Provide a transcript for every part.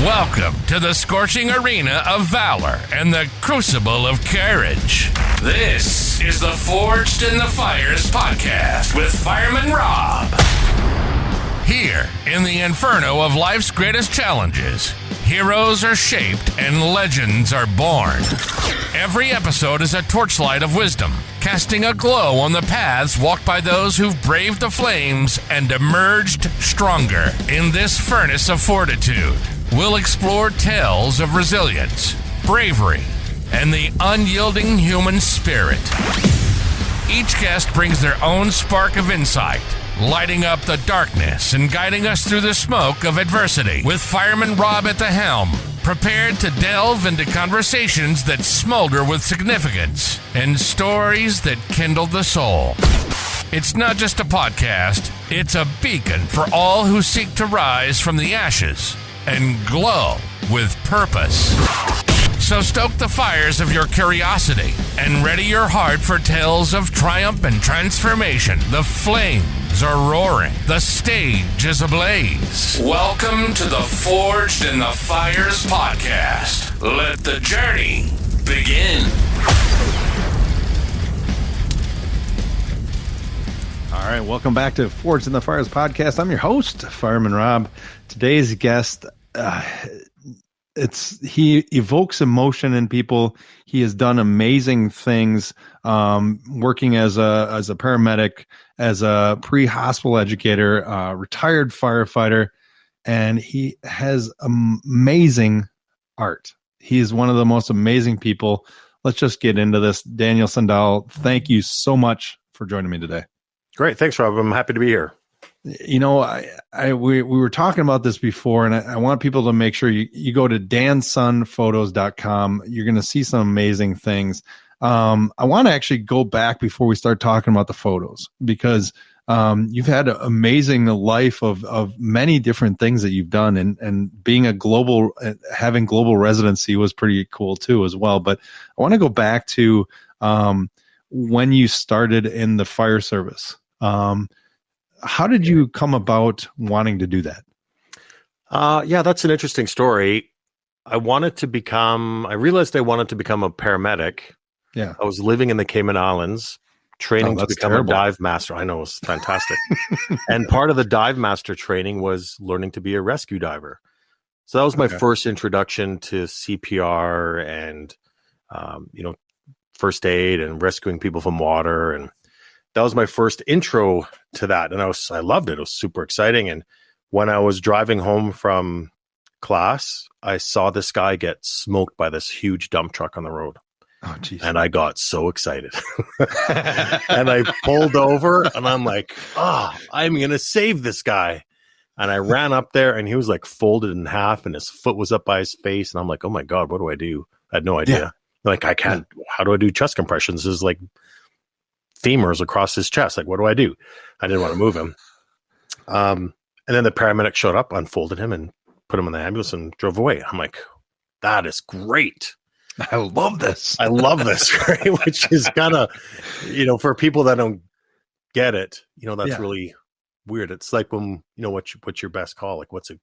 Welcome to the scorching arena of valor and the crucible of courage. This is the Forged in the Fires podcast with Fireman Rob. Here, in the inferno of life's greatest challenges, heroes are shaped and legends are born. Every episode is a torchlight of wisdom, casting a glow on the paths walked by those who've braved the flames and emerged stronger. In this furnace of fortitude, we'll explore tales of resilience, bravery, and the unyielding human spirit. Each guest brings their own spark of insight, lighting up the darkness and guiding us through the smoke of adversity. With Fireman Rob at the helm, prepared to delve into conversations that smolder with significance and stories that kindle the soul. It's not just a podcast, it's a beacon for all who seek to rise from the ashes and glow with purpose. So stoke the fires of your curiosity and ready your heart for tales of triumph and transformation. The flames are roaring. The stage is ablaze. Welcome to the Forged in the Fires podcast. Let the journey begin. All right, welcome back to Forged in the Fires podcast. I'm your host, Fireman Rob. Today's guest, he evokes emotion in people. He has done amazing things, working as a paramedic, as a pre-hospital educator, retired firefighter, and he has amazing art. He is one of the most amazing people. Let's just get into this. Daniel Sundahl, thank you so much for joining me today. Great. Thanks, Rob. I'm happy to be here. You know, we were talking about this before, and I want people to make sure you go to DanSunPhotos.com. You're going to see some amazing things. I want to actually go back before we start talking about the photos, because you've had an amazing life of many different things that you've done, and being having global residency was pretty cool too as well. But I want to go back to when you started in the fire service. How did you come about wanting to do that? Yeah, that's an interesting story. I realized I wanted to become a paramedic. Yeah. I was living in the Cayman Islands, training to become terrible. a dive master. I know, it was fantastic. And part of the dive master training was learning to be a rescue diver. So that was my first introduction to CPR and, first aid and rescuing people from water. And that was my first intro to that. And I loved it. It was super exciting. And when I was driving home from class, I saw this guy get smoked by this huge dump truck on the road. Oh, geez. And I got so excited. And I pulled over and I'm like, I'm going to save this guy. And I ran up there and he was like folded in half and his foot was up by his face. And I'm like, oh my God, what do I do? I had no idea. Yeah. Like, I can't, how do I do chest compressions? There's like femurs across his chest. Like, what do I do? I didn't want to move him. And then the paramedic showed up, unfolded him and put him in the ambulance and drove away. I'm like, that is great. I love this. Right? Which is kind of, for people that don't get it, that's really weird. It's like when, what's your best call? Like, what's a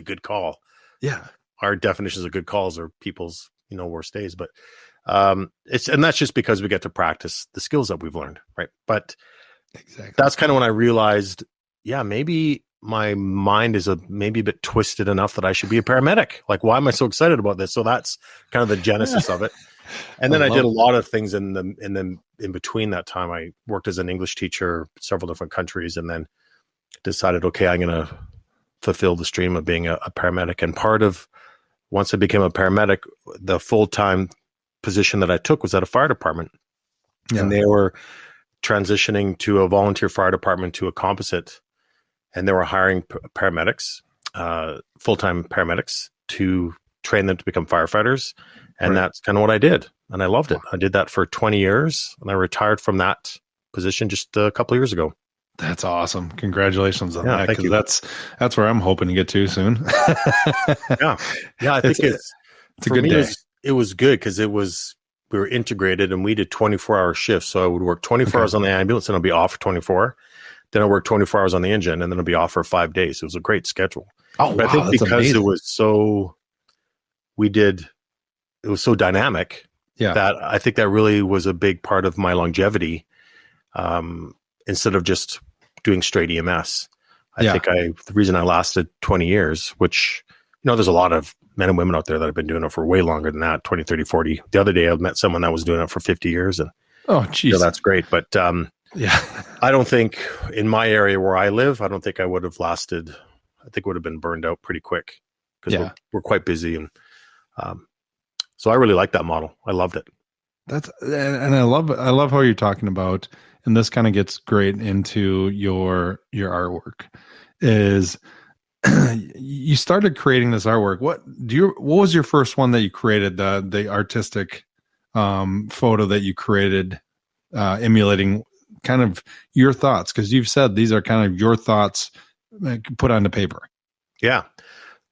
good call? Yeah. Our definitions of good calls are people's, worst days, but and that's just because we get to practice the skills that we've learned. Right. But exactly, that's kind of when I realized, maybe my mind is maybe a bit twisted enough that I should be a paramedic. Like, why am I so excited about this? So that's kind of the genesis of it. And then I did a lot of things in between that time. I worked as an English teacher, several different countries, and then decided, okay, I'm going to fulfill the dream of being a paramedic. And once I became a paramedic, the full-time position that I took was at a fire department. Yeah. And they were transitioning to a volunteer fire department to a composite, and they were hiring paramedics, full-time paramedics, to train them to become firefighters. And that's kind of what I did. And I loved it. I did that for 20 years, and I retired from that position just a couple of years ago. That's awesome. Congratulations on that. Thank you. That's where I'm hoping to get to soon. Yeah. I think it's a good day. It was good because we were integrated and we did 24-hour shifts. So I would work 24 hours on the ambulance and I'll be off for 24. Then I worked 24 hours on the engine and then I'll be off for 5 days. It was a great schedule. Oh, but wow, I think because amazing. It was so it was so dynamic that I think that really was a big part of my longevity. Instead of just doing straight EMS, I think the reason I lasted 20 years, which, there's a lot of men and women out there that have been doing it for way longer than that, 20, 30, 40. The other day I met someone that was doing it for 50 years and that's great. But I don't think in my area where I live, I don't think I would have lasted. I think would have been burned out pretty quick because we're quite busy. And so I really like that model. I loved it. And I love how you're talking about, and this kind of gets great into your artwork, is you started creating this artwork. What was your first one that you created, the artistic photo that you created, emulating kind of your thoughts? Because you've said these are kind of your thoughts put onto paper. Yeah.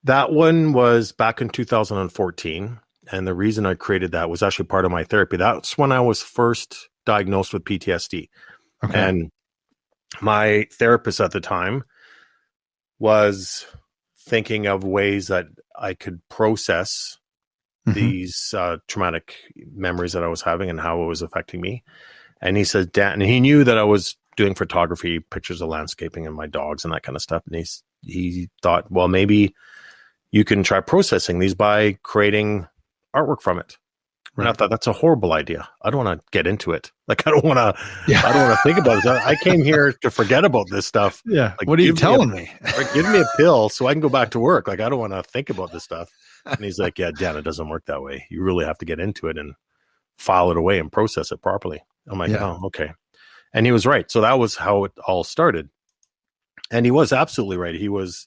That one was back in 2014. And the reason I created that was actually part of my therapy. That's when I was first diagnosed with PTSD. Okay. And my therapist at the time was thinking of ways that I could process these traumatic memories that I was having and how it was affecting me. And he said, Dan, and he knew that I was doing photography, pictures of landscaping and my dogs and that kind of stuff. And he thought, well, maybe you can try processing these by creating artwork from it. Right. And I thought that's a horrible idea. I don't want to get into it. Like, I don't want to think about it. I came here to forget about this stuff. Yeah. Like, what are you telling me? Give me a pill so I can go back to work. Like, I don't want to think about this stuff. And he's like, yeah, Dan, it doesn't work that way. You really have to get into it and file it away and process it properly. I'm like, oh, okay. And he was right. So that was how it all started. And he was absolutely right. He was,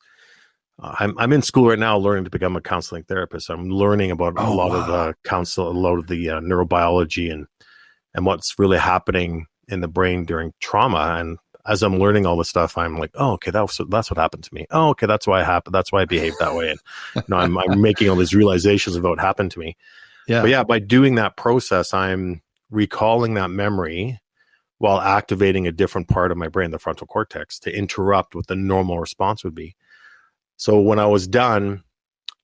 I'm in school right now learning to become a counseling therapist. I'm learning about a lot of the neurobiology and what's really happening in the brain during trauma. And as I'm learning all this stuff, I'm like, oh, okay, that's what happened to me. Oh, okay, that's why it happened. That's why I behaved that way. And I'm making all these realizations of what happened to me. Yeah. But by doing that process, I'm recalling that memory while activating a different part of my brain, the frontal cortex, to interrupt what the normal response would be. So when I was done,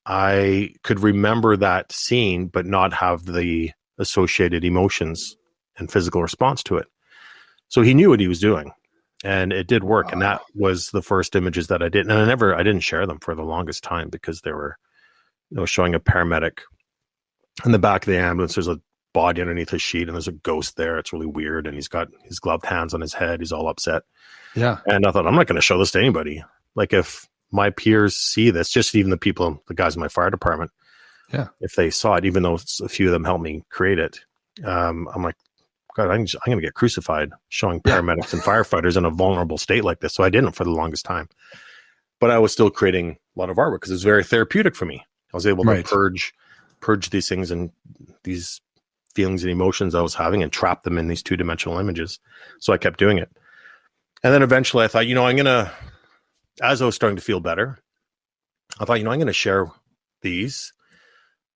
I could remember that scene, but not have the associated emotions and physical response to it. So he knew what he was doing, and it did work. And that was the first images that I did. And I didn't share them for the longest time because they were, showing a paramedic in the back of the ambulance. There's a body underneath his sheet and there's a ghost there. It's really weird. And he's got his gloved hands on his head. He's all upset. Yeah. And I thought, I'm not going to show this to anybody. Like, if my peers see this, just even the guys in my fire department, if they saw it, even though a few of them helped me create it, I'm like, God, I'm going to get crucified showing paramedics and firefighters in a vulnerable state like this. So I didn't for the longest time, but I was still creating a lot of artwork because it was very therapeutic for me. I was able to purge these things and these feelings and emotions I was having and trap them in these two-dimensional images. So I kept doing it. And then eventually I thought, as I was starting to feel better, I thought, I'm going to share these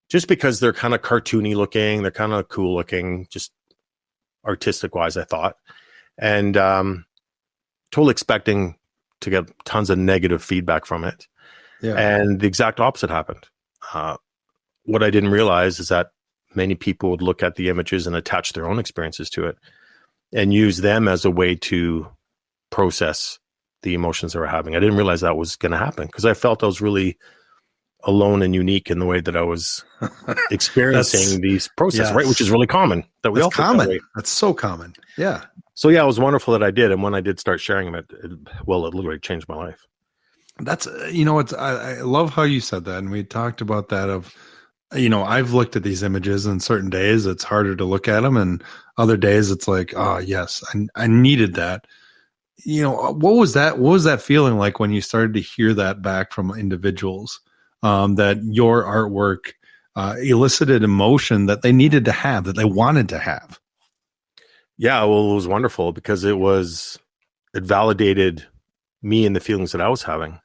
just because they're kind of cartoony looking. They're kind of cool looking, just artistic wise, I thought. And totally expecting to get tons of negative feedback from it. Yeah. And the exact opposite happened. What I didn't realize is that many people would look at the images and attach their own experiences to it and use them as a way to process the emotions they were having. I didn't realize that was going to happen because I felt I was really alone and unique in the way that I was experiencing these processes, right? Which is really common. That's all common. That's so common. Yeah. So yeah, it was wonderful that I did. And when I did start sharing them, it literally changed my life. That's, I love how you said that. And we talked about that of, I've looked at these images and certain days it's harder to look at them. And other days it's like, oh yes, I needed that. What was that feeling like when you started to hear that back from individuals, that your artwork elicited emotion that they needed to have, that they wanted to have? Yeah, well, it was wonderful because it validated me and the feelings that I was having.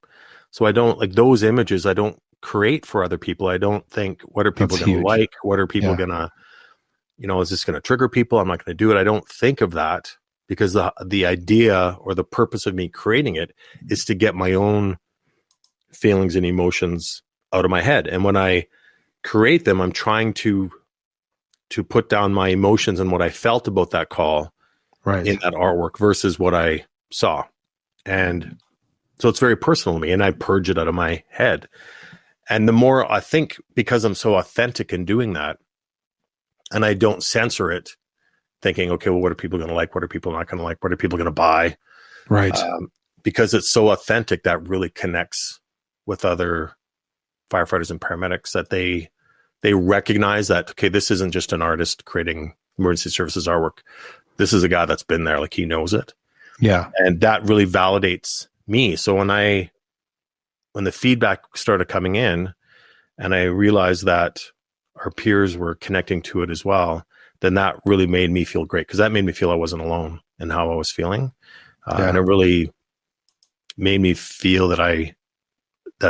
So I don't like those images. I don't create for other people. I don't think, what are people going to like? What are people going to, is this going to trigger people? I'm not going to do it. I don't think of that because the idea or the purpose of me creating it is to get my own feelings and emotions out of my head. And when I create them, I'm trying to put down my emotions and what I felt about that call in that artwork versus what I saw. And so it's very personal to me, and I purge it out of my head. And the more I think, because I'm so authentic in doing that, and I don't censor it, thinking, okay, well, what are people going to like? What are people not going to like? What are people going to buy? Right. Because it's so authentic, that really connects with other firefighters and paramedics, that they recognize that, okay, this isn't just an artist creating emergency services artwork. This is a guy that's been there, like he knows it. Yeah. And that really validates me. So when the feedback started coming in and I realized that our peers were connecting to it as well, then that really made me feel great, because that made me feel I wasn't alone in how I was feeling. And it really made me feel that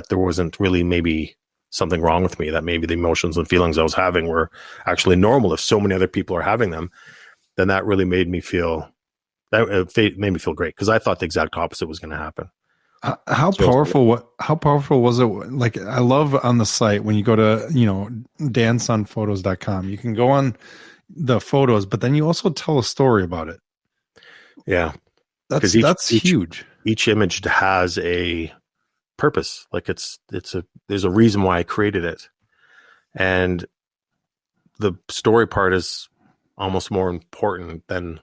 there wasn't really maybe something wrong with me, that maybe the emotions and feelings I was having were actually normal. If so many other people are having them, then that really made me feel great, because I thought the exact opposite was going to happen. How powerful was it? Like, I love on the site when you go to, DanSunPhotos.com, you can go on the photos, but then you also tell a story about it. Yeah. That's huge. Each image has a purpose. Like there's a reason why I created it. And the story part is almost more important than,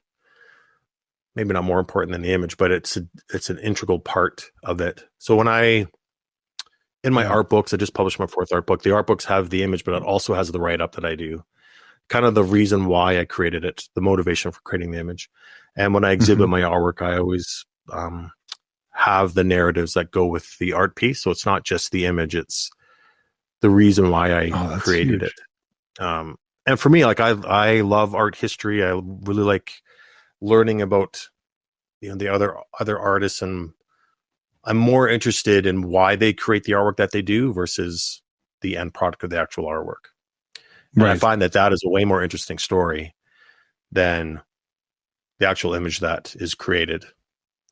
maybe not more important than the image, but it's an integral part of it. So when in my art books, I just published my 4th art book. The art books have the image, but it also has the write-up that I do. Kind of the reason why I created it, the motivation for creating the image. And when I exhibit my artwork, I always have the narratives that go with the art piece. So it's not just the image, it's the reason why I created it. And for me, like I love art history. I really like learning about the other artists, and I'm more interested in why they create the artwork that they do versus the end product of the actual artwork. And I find that is a way more interesting story than the actual image that is created.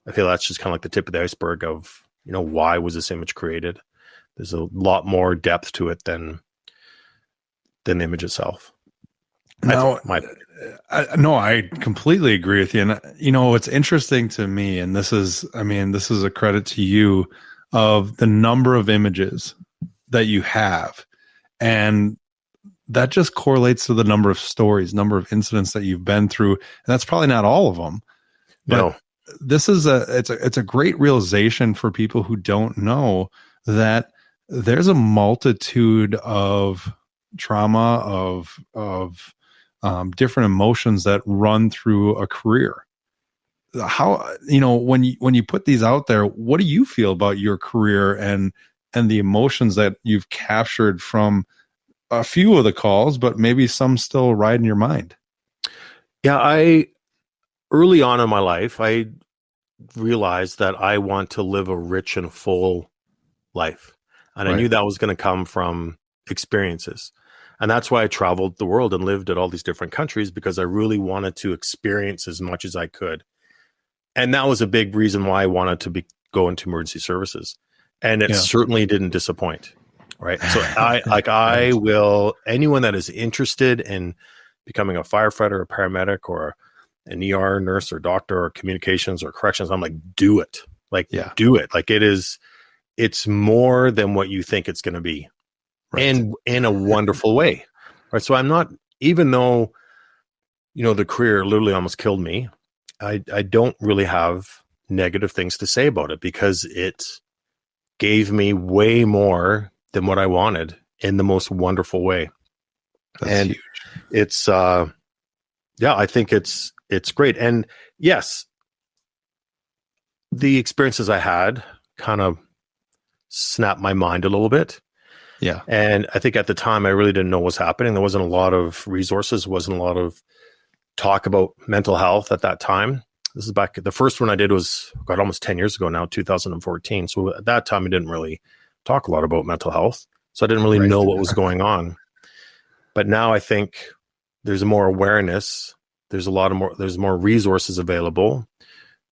I feel that's just kind of like the tip of the iceberg of, why was this image created? There's a lot more depth to it than the image itself. Now, I completely agree with you. And, what's interesting to me, and this is a credit to you, of the number of images that you have. And that just correlates to the number of stories, number of incidents that you've been through. And that's probably not all of them. But this is it's a great realization for people who don't know that there's a multitude of trauma, of different emotions that run through a career. How, when you put these out there, what do you feel about your career and the emotions that you've captured from a few of the calls, but maybe some still ride in your mind? Yeah, early on in my life, I realized that I want to live a rich and full life. And I knew that was going to come from experiences. And that's why I traveled the world and lived at all these different countries, because I really wanted to experience as much as I could. And that was a big reason why I wanted to go into emergency services. And it certainly didn't disappoint. Right. So I will, anyone that is interested in becoming a firefighter, a paramedic, or an ER nurse or doctor or communications or corrections, I'm like, do it. Do it. Like it's more than what you think it's going to be. Right. And in a wonderful way. Right. So I'm not, even though, the career literally almost killed me, I don't really have negative things to say about it, because it gave me way more than what I wanted in the most wonderful way. That's huge. It's, I think it's great. And yes, the experiences I had kind of snapped my mind a little bit. Yeah. And I think at the time I really didn't know what was happening. There wasn't a lot of resources, wasn't a lot of talk about mental health at that time. This is back, the first one I did was almost 10 years ago now, 2014. So at that time I didn't really talk a lot about mental health. So I didn't really know what was going on. But now I think there's more awareness. There's more resources available.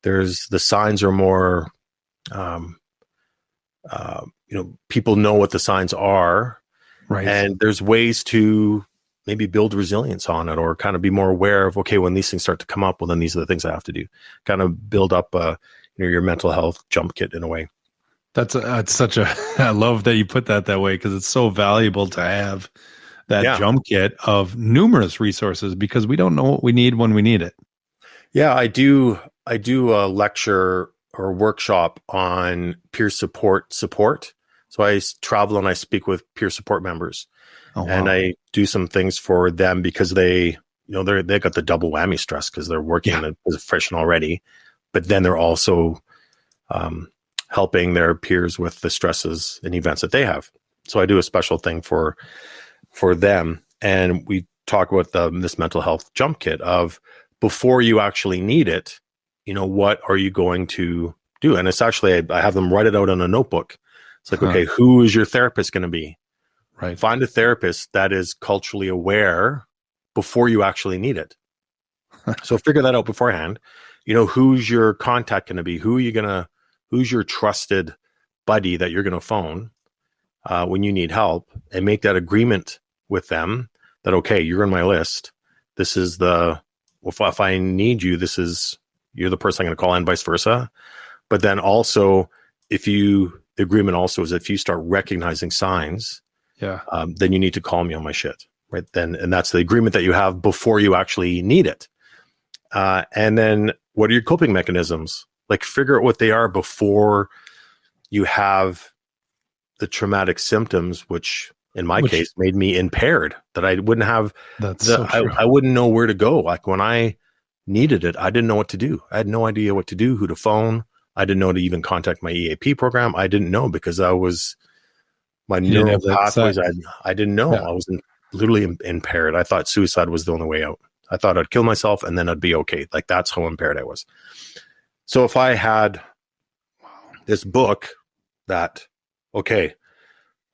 The signs are more, people know what the signs are. Right. And there's ways to maybe build resilience on it, or kind of be more aware of, okay, when these things start to come up, well, then these are the things I have to do. Kind of build up your mental health jump kit in a way. That's such a, I love that you put that way, because it's so valuable to have that jump kit of numerous resources, because we don't know what we need when we need it. Yeah, I do a lecture or workshop on peer support. So I travel and I speak with peer support members. Oh, wow. And I do some things for them because they got the double whammy stress, because they're working in a profession already, but then they're also helping their peers with the stresses and events that they have. So I do a special thing for them, and we talk about this mental health jump kit of, before you actually need it, what are you going to do? And it's actually, I have them write it out on a notebook. It's like, okay, who is your therapist going to be? Right. Find a therapist that is culturally aware before you actually need it. So figure that out beforehand. Who's your contact going to be? Who's your trusted buddy that you're going to phone when you need help, and make that agreement with them that, okay, you're on my list. This is if I need you, you're the person I'm going to call, and vice versa. But then also, the agreement also is, if you start recognizing signs, then you need to call me on my shit, right? And that's the agreement that you have before you actually need it. And then, what are your coping mechanisms? Like, figure out what they are before you have the traumatic symptoms, which in my case made me impaired, that I wouldn't have. I wouldn't know where to go. Like, when I needed it, I didn't know what to do. I had no idea what to do, who to phone. I didn't know to even contact my EAP program. I didn't know, because my neural pathways, I didn't know. Yeah. I was literally impaired. I thought suicide was the only way out. I thought I'd kill myself and then I'd be okay. Like, that's how impaired I was. So if I had this book that, okay,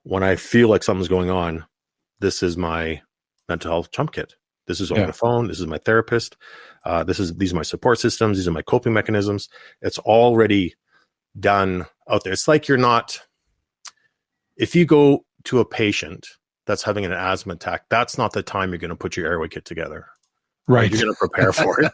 when I feel like something's going on, this is my mental health jump kit. This is on the phone. This is my therapist. These are my support systems. These are my coping mechanisms. It's already done out there. It's like if you go to a patient that's having an asthma attack, that's not the time you're going to put your airway kit together. Right. You're going to prepare for it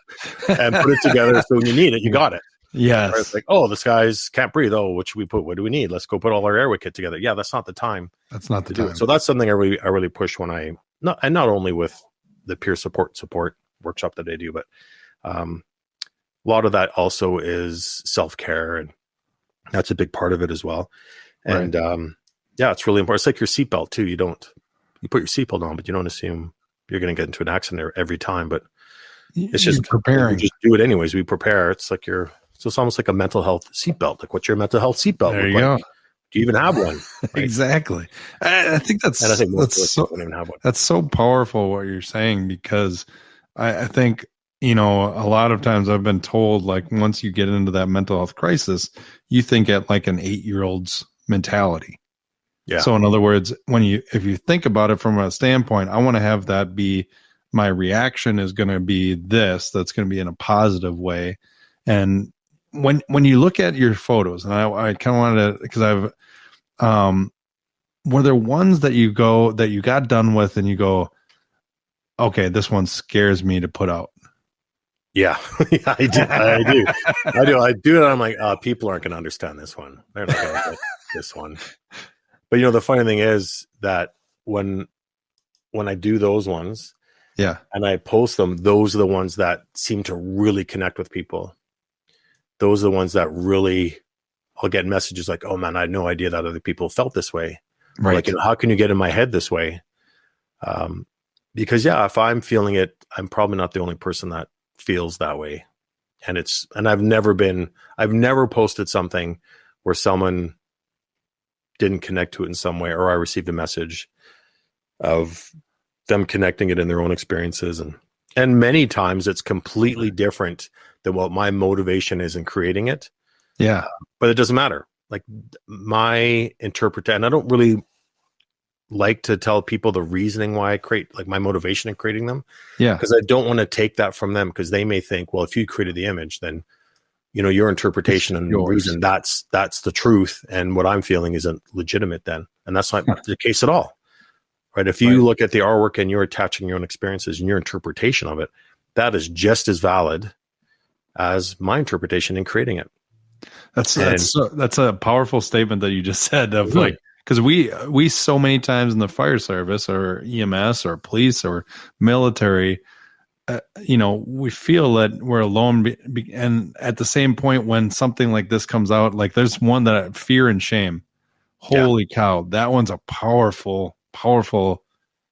and put it together. So when you need it, you got it. Yes. Right? It's like, oh, this guy's can't breathe. Oh, what should we put? What do we need? Let's go put all our airway kit together. Yeah, that's not the time. That's not the time. So that's something I really push when not only with the peer support workshop that I do, but a lot of that also is self-care, and that's a big part of it as well. And it's really important. It's like your seatbelt too. You put your seatbelt on, but you don't assume you're going to get into an accident every time, but it's just preparing. We just do it anyways. We prepare. It's like it's almost like a mental health seatbelt. Like, what's your mental health seatbelt? There you go. Do you even have one? Right? Exactly. I think that's don't even have one. That's so powerful what you're saying, because I think, a lot of times I've been told, like, once you get into that mental health crisis, you think at like an 8-year-old's mentality. Yeah. So in other words, if you think about it from a standpoint, I want to have that be my reaction is going to be this, that's going to be in a positive way. And when you look at your photos, and I kind of wanted to, because were there ones that you got done with and you go, okay, this one scares me to put out? Yeah, I do. I do it. I'm like, people aren't going to understand this one. They're not going to get this one. But the funny thing is that when I do those ones, and I post them, those are the ones that seem to really connect with people. Those are the ones that really, I'll get messages like, oh man, I had no idea that other people felt this way. Right. Like, how can you get in my head this way? Because if I'm feeling it, I'm probably not the only person that feels that way. And I've never posted something where someone didn't connect to it in some way, or I received a message of them connecting it in their own experiences. And many times it's completely different than what my motivation is in creating it. Yeah. But it doesn't matter. Like, my interpretation, and I don't really like to tell people the reasoning why I create, like, my motivation in creating them. Yeah. Because I don't want to take that from them, because they may think, well, if you created the image, then, your interpretation and reason, that's the truth. And what I'm feeling isn't legitimate then. And that's not the case at all. right? If you look at the artwork and you're attaching your own experiences and your interpretation of it, that is just as valid as my interpretation in creating it. That's a powerful statement that you just said of like, because we so many times in the fire service or EMS or police or military, we feel that we're alone. And at the same point, when something like this comes out, like there's one that fear and shame. Holy cow, that one's a powerful, powerful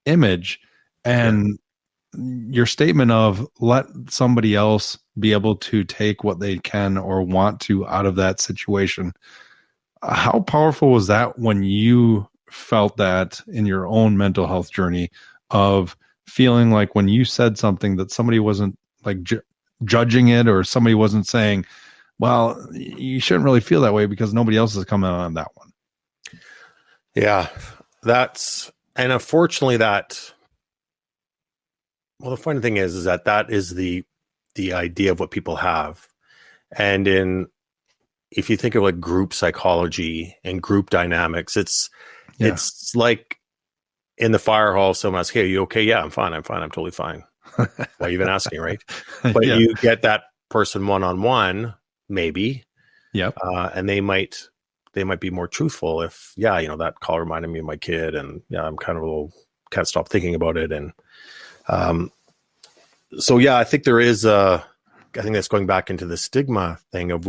image. And your statement of let somebody else be able to take what they can or want to out of that situation. How powerful was that when you felt that in your own mental health journey of feeling like when you said something that somebody wasn't like judging it, or somebody wasn't saying, well, you shouldn't really feel that way because nobody else is coming on that one. Yeah, and unfortunately well, the funny thing is that is the idea of what people have. And if you think of like group psychology and group dynamics, it's like in the fire hall, someone asks, hey, are you okay? Yeah, I'm fine. I'm totally fine. Why are you even asking, right? But you get that person one-on-one, maybe. Yep. And they might be more truthful if, that call reminded me of my kid, and I'm kind of can't stop thinking about it. And I think there is I think that's going back into the stigma thing of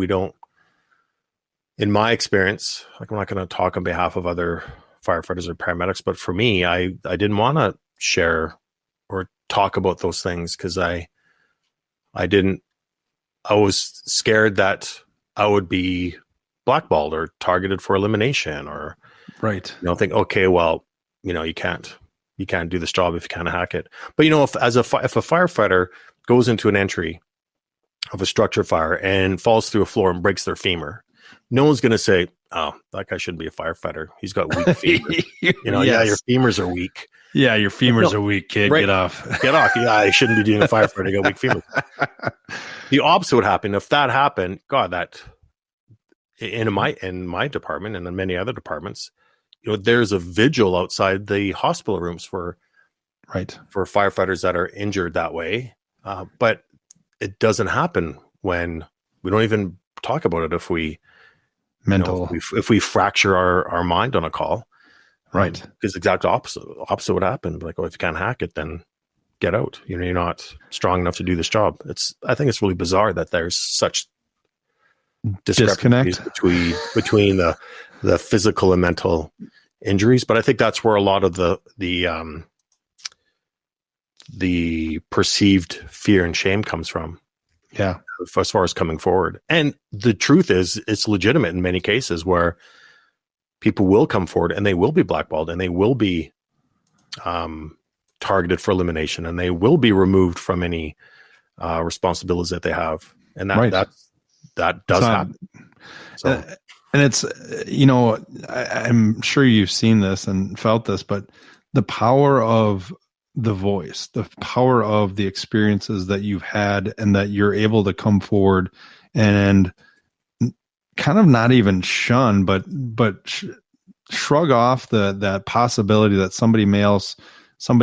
in my experience, like I'm not going to talk on behalf of other firefighters or paramedics, but for me, I didn't want to share or talk about those things because I was scared that I would be blackballed or targeted for elimination, or think, okay, well, you can't do this job if you can't hack it. But if a firefighter goes into an entry of a structure fire and falls through a floor and breaks their femur, no one's going to say, oh, that guy shouldn't be a firefighter. He's got weak femur. Yeah, your femurs are weak. Yeah, your femurs are weak, kid. Right. Get off. Get off. Yeah, I shouldn't be doing a firefighter. You got weak femurs. The opposite would happen. If that happened, God, that in my department and in many other departments, there's a vigil outside the hospital rooms for firefighters that are injured that way. But it doesn't happen when we don't even talk about it. If we if we fracture our mind on a call, right? Because the exact opposite would happen. Like, if you can't hack it, then get out. You're not strong enough to do this job. I think it's really bizarre that there's such disconnect between the physical and mental injuries. But I think that's where a lot of the perceived fear and shame comes from. Yeah. As far as coming forward. And the truth is, it's legitimate in many cases where people will come forward and they will be blackballed and they will be targeted for elimination, and they will be removed from any responsibilities that they have. And that does happen. So. And it's, I'm sure you've seen this and felt this, but the power of the voice, the power of the experiences that you've had, and that you're able to come forward and kind of not even shun, but shrug off that possibility that somebody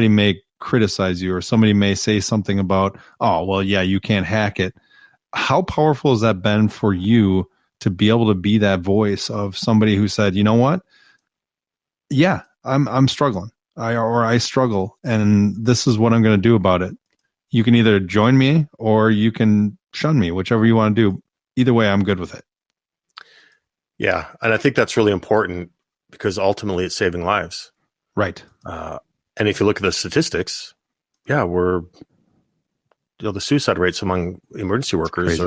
may criticize you, or somebody may say something about, oh, well, yeah, you can't hack it. How powerful has that been for you to be able to be that voice of somebody who said, you know what? Yeah, I'm struggling. I struggle, and this is what I'm going to do about it. You can either join me or you can shun me, whichever you want to do. Either way, I'm good with it. Yeah. And I think that's really important because ultimately it's saving lives. Right. And if you look at the statistics, the suicide rates among emergency workers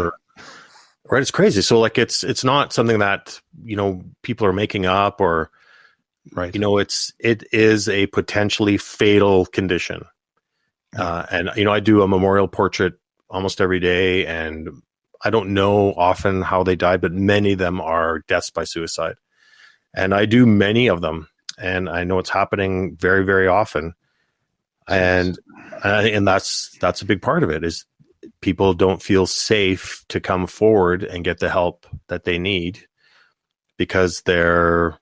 it's crazy. So like, it's not something that, people are making up, or, right. It is a potentially fatal condition. And, I do a memorial portrait almost every day, and I don't know often how they died, but many of them are deaths by suicide. And I do many of them, and I know it's happening very, very often. And that's a big part of it, is people don't feel safe to come forward and get the help that they need because they're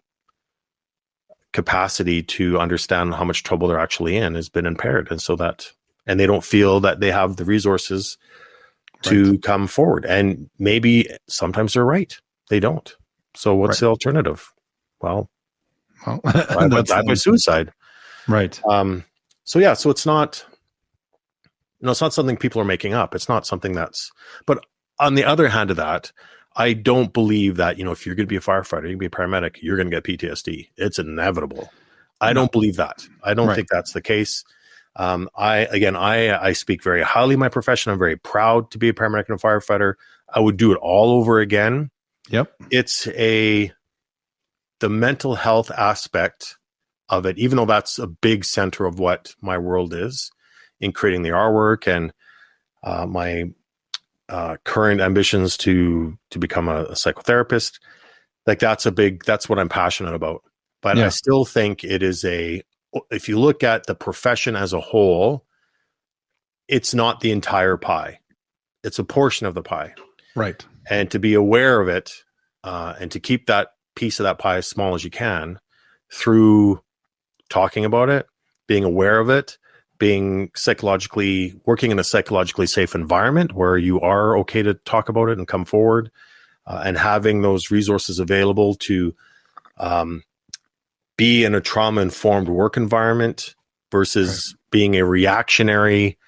capacity to understand how much trouble they're actually in has been impaired. And they don't feel that they have the resources to come forward. And maybe sometimes they're right. They don't. So what's the alternative? Well, die by suicide. Right. So it's not, it's not something people are making up. It's not something but on the other hand of that, I don't believe that, if you're going to be a firefighter, you can be a paramedic, you're going to get PTSD. It's inevitable. I don't believe that. I don't think that's the case. I speak very highly of my profession. I'm very proud to be a paramedic and a firefighter. I would do it all over again. Yep. It's the mental health aspect of it, even though that's a big center of what my world is in creating the R work and my current ambitions to become a psychotherapist. Like that's what I'm passionate about. But I still think it is if you look at the profession as a whole, it's not the entire pie. It's a portion of the pie. Right. And to be aware of it and to keep that piece of that pie as small as you can through talking about it, being aware of it, working in a psychologically safe environment where you are okay to talk about it and come forward, and having those resources available to be in a trauma-informed work environment versus being a reactionary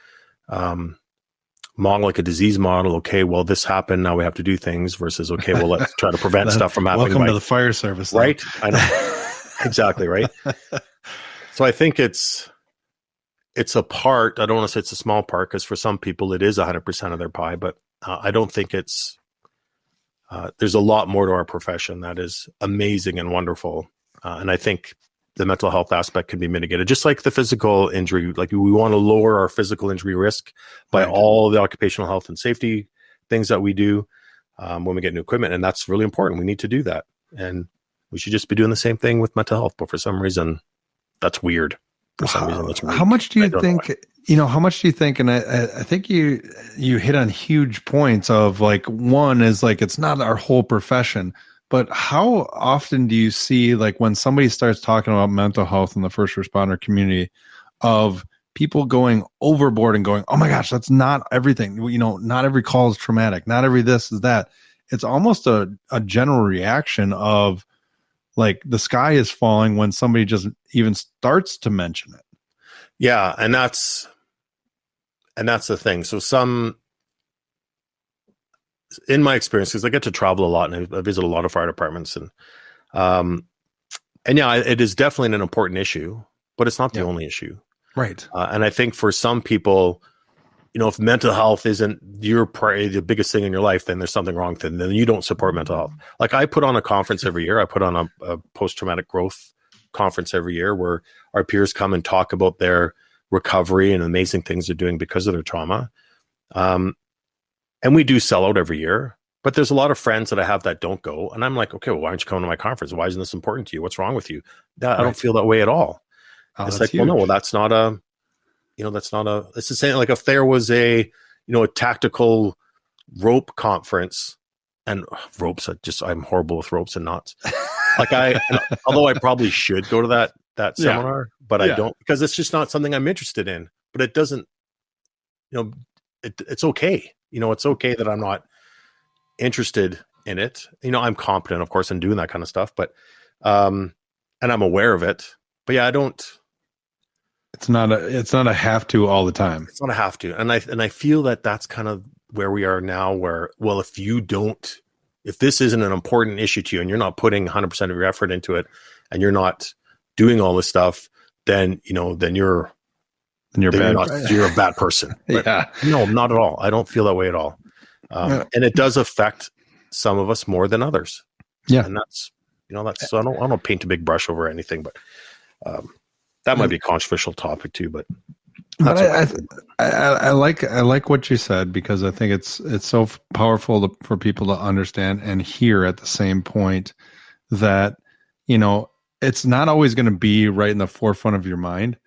model, like a disease model. Okay, well, this happened, now we have to do things, versus, okay, well, let's try to prevent stuff from happening. Welcome to the fire service. Though. Right? I know. Exactly, right? So I think it's a part. I don't want to say it's a small part, because for some people it is 100% of their pie, but I don't think it's there's a lot more to our profession that is amazing and wonderful. And I think the mental health aspect can be mitigated, just like the physical injury. Like we want to lower our physical injury risk by all the occupational health and safety things that we do when we get new equipment. And that's really important. We need to do that. And we should just be doing the same thing with mental health. But for some reason, that's weird. For some reason, that's weird. How much do you think, how much do you think, and I think you hit on huge points of like, one is like, it's not our whole profession. But how often do you see, like, when somebody starts talking about mental health in the first responder community, of people going overboard and going, oh my gosh, that's not everything. Not every call is traumatic. Not every this is that. It's almost a general reaction of like the sky is falling when somebody just even starts to mention it. Yeah. And that's the thing. So in my experience, because I get to travel a lot and I visit a lot of fire departments, and it is definitely an important issue, but it's not the only issue. Right. And I think for some people, if mental health isn't the biggest thing in your life, then there's something wrong with it. Then you don't support mental health. Like I put on a conference every year. I put on a post-traumatic growth conference every year where our peers come and talk about their recovery and amazing things they're doing because of their trauma. And we do sell out every year, but there's a lot of friends that I have that don't go. And I'm like, okay, well, why aren't you coming to my conference? Why isn't this important to you? What's wrong with you? I don't feel that way at all. It's like, huge. Well, no, that's not it's the same. Like if there was a tactical rope conference, and ropes, I'm horrible with ropes and knots. Like although I probably should go to that seminar, but I don't, because it's just not something I'm interested in. But it doesn't, it's okay. It's okay that I'm not interested in it. I'm competent, of course, in doing that kind of stuff, but, and I'm aware of it, but yeah, I don't. It's not a have to all the time. It's not a have to. And I feel that that's kind of where we are now, where, well, if this isn't an important issue to you and you're not putting 100% of your effort into it and you're not doing all this stuff, then you're a bad person. Yeah. No, not at all. I don't feel that way at all. And it does affect some of us more than others. Yeah. And that's so I don't paint a big brush over anything, but that might be a controversial topic too, but I like what you said, because I think it's so powerful for people to understand and hear at the same point that, it's not always going to be right in the forefront of your mind.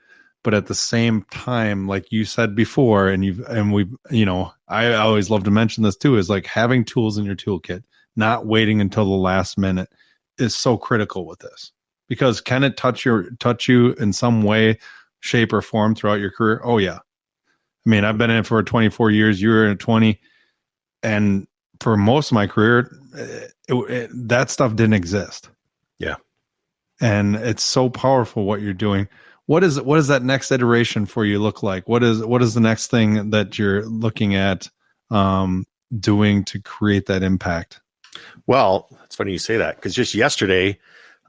But at the same time, like you said before, I always love to mention this too, is like having tools in your toolkit, not waiting until the last minute, is so critical with this, Because can it touch you in some way, shape, or form throughout your career? Oh yeah. I mean, I've been in it for 24 years. You were in 20, and for most of my career, that stuff didn't exist. Yeah, and it's so powerful what you're doing. What is that next iteration for you look like? What is the next thing that you're looking at doing to create that impact? Well, it's funny you say that, because just yesterday,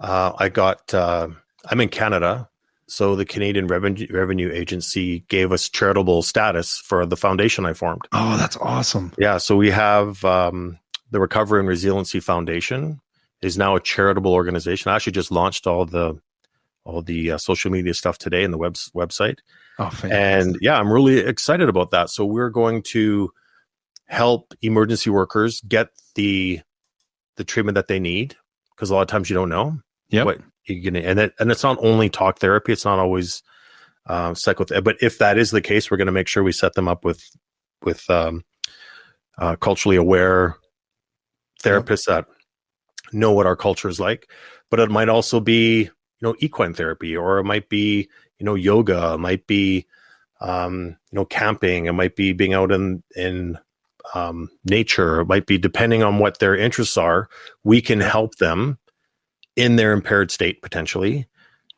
I'm in Canada. So the Canadian Revenue Agency gave us charitable status for the foundation I formed. Oh, that's awesome. Yeah. So we have the Recovery and Resiliency Foundation is now a charitable organization. I actually just launched all the social media stuff today in the website. Oh, fantastic. And yeah, I'm really excited about that. So we're going to help emergency workers get the treatment that they need, because a lot of times you don't know what you're gonna, and it's not only talk therapy. It's not always psychotherapy. But if that is the case, we're going to make sure we set them up with culturally aware therapists that know what our culture is like. But it might also be, equine therapy, or it might be, yoga, it might be, camping, it might be being out in nature, it might be, depending on what their interests are, we can help them in their impaired state potentially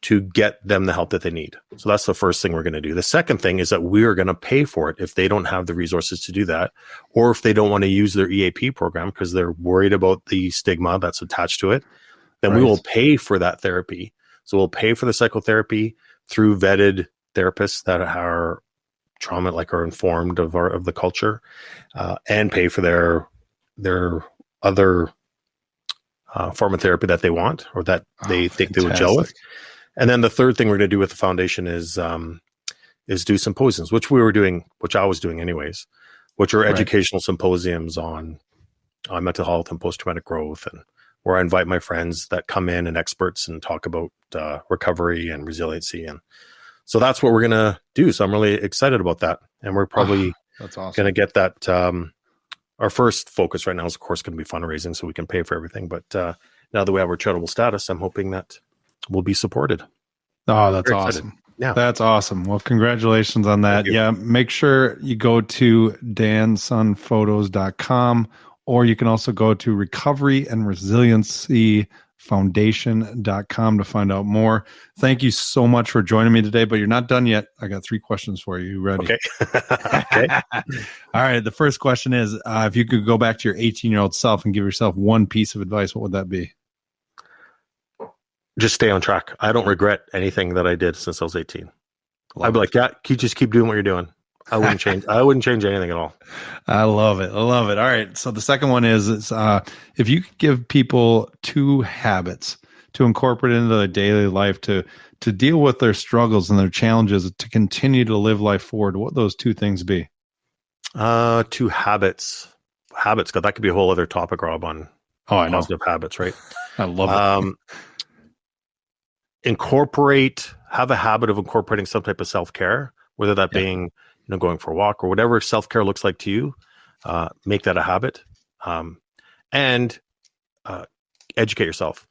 to get them the help that they need. So that's the first thing we're going to do. The second thing is that we're going to pay for it if they don't have the resources to do that, or if they don't want to use their EAP program because they're worried about the stigma that's attached to it, then we will pay for that therapy. So we'll pay for the psychotherapy through vetted therapists that are are informed of the culture, and pay for their other form of therapy that they want, or that they think they would gel with. And then the third thing we're going to do with the foundation is do symposiums, which I was doing anyways, which are educational symposiums on mental health and post-traumatic growth, and where I invite my friends that come in and experts and talk about recovery and resiliency. And so that's what we're going to do. So I'm really excited about that. And we're probably that's awesome. going to get that. Our first focus right now is, of course, going to be fundraising so we can pay for everything. But now that we have our charitable status, I'm hoping that we'll be supported. Oh, that's awesome. Yeah. That's awesome. Well, congratulations on that. Yeah. Make sure you go to dansunphotos.com, or you can also go to Recovery and Resiliency Foundation.com to find out more. Thank you so much for joining me today, but you're not done yet. I got 3 questions for you. You ready? Okay. Okay. All right. The first question is, if you could go back to your 18-year-old self and give yourself one piece of advice, what would that be? Just stay on track. I don't regret anything that I did since I was 18. I'd be like, yeah, you just keep doing what you're doing. I wouldn't change. I wouldn't change anything at all. I love it. All right. So the second one is if you could give people 2 habits to incorporate into their daily life to deal with their struggles and their challenges, to continue to live life forward, what would those 2 things be? 2 habits. God, that could be a whole other topic, Rob, on positive habits, right? I love it. Have a habit of incorporating some type of self-care, whether that being going for a walk or whatever self-care looks like to you. Make that a habit, and educate yourself.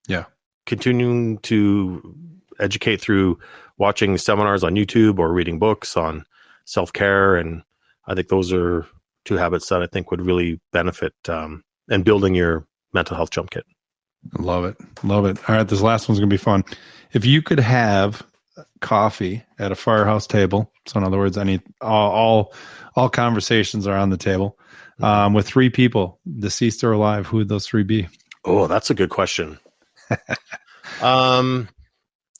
Yeah. Continuing to educate through watching seminars on YouTube or reading books on self-care. And I think those are 2 habits that I think would really benefit and building your mental health jump kit. Love it. All right. This last one's going to be fun. If you could have coffee at a firehouse table, so in other words, all conversations are on the table, with 3 people, deceased or alive, who would those 3 be? Oh, that's a good question.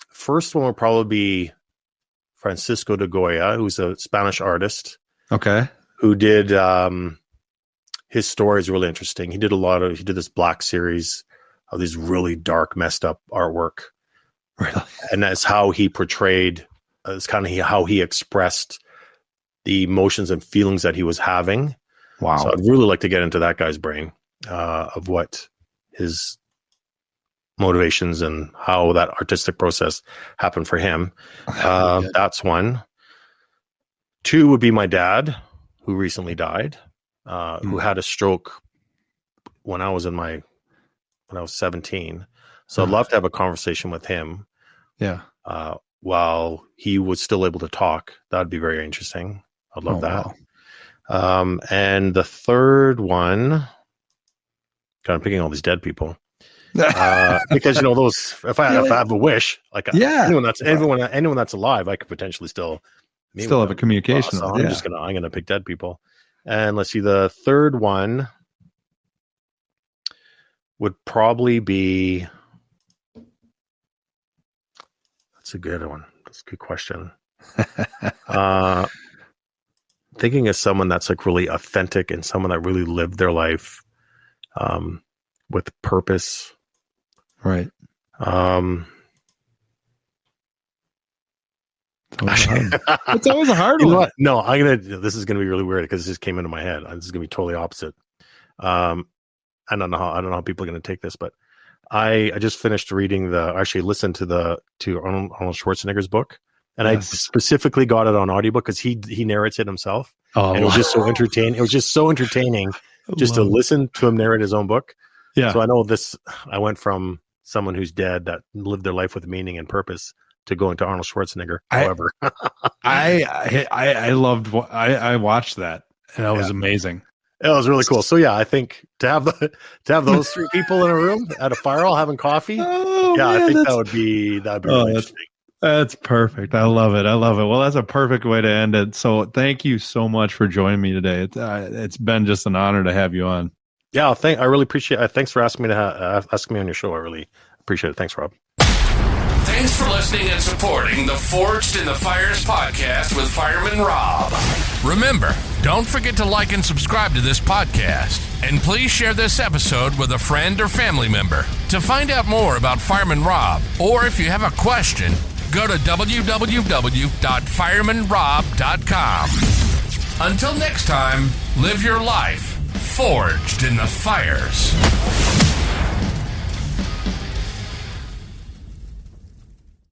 First one would probably be Francisco de Goya, who's a Spanish artist. Okay. Who did, his story is really interesting. He did this Black series of these really dark, messed up artwork. Really? And that's how he portrayed, it's kind of how he expressed the emotions and feelings that he was having. Wow. So I'd really like to get into that guy's brain, of what his motivations and how that artistic process happened for him. That's one. 2 would be my dad, who recently died, who had a stroke when I was 17. So I'd love to have a conversation with him. Yeah. While he was still able to talk. That'd be very interesting. I'd love that. Wow. And the third one, God, I'm picking all these dead people. Because those, if I have a wish, like anyone that's alive, I could potentially still have a communication. So I'm gonna pick dead people. And let's see, the third one would probably be. That's a good one. That's a good question. Thinking of someone that's like really authentic and someone that really lived their life with purpose. Right. It's always a hard one. What? No, this is gonna be really weird because this just came into my head. This is gonna be totally opposite. I don't know how people are gonna take this, but I just finished reading listened to Arnold Schwarzenegger's book, and I specifically got it on audiobook because he narrates it himself. Oh, and it was just so entertaining. It was just so entertaining just to listen to him narrate his own book. Yeah. So I know I went from someone who's dead that lived their life with meaning and purpose to going to Arnold Schwarzenegger. However, I loved. I watched that, and that was amazing. It was really cool. So yeah, I think to have those three people in a room at a fire hall having coffee, I think that'd be really interesting. That's perfect. I love it. Well, that's a perfect way to end it. So thank you so much for joining me today. It's been just an honor to have you on. Yeah, I really appreciate it. Thanks for asking me on your show. I really appreciate it. Thanks, Rob. Thanks for listening and supporting the Forged in the Fires podcast with Fireman Rob. Remember, don't forget to like and subscribe to this podcast. And please share this episode with a friend or family member. To find out more about Fireman Rob, or if you have a question, go to www.firemanrob.com. Until next time, live your life forged in the fires.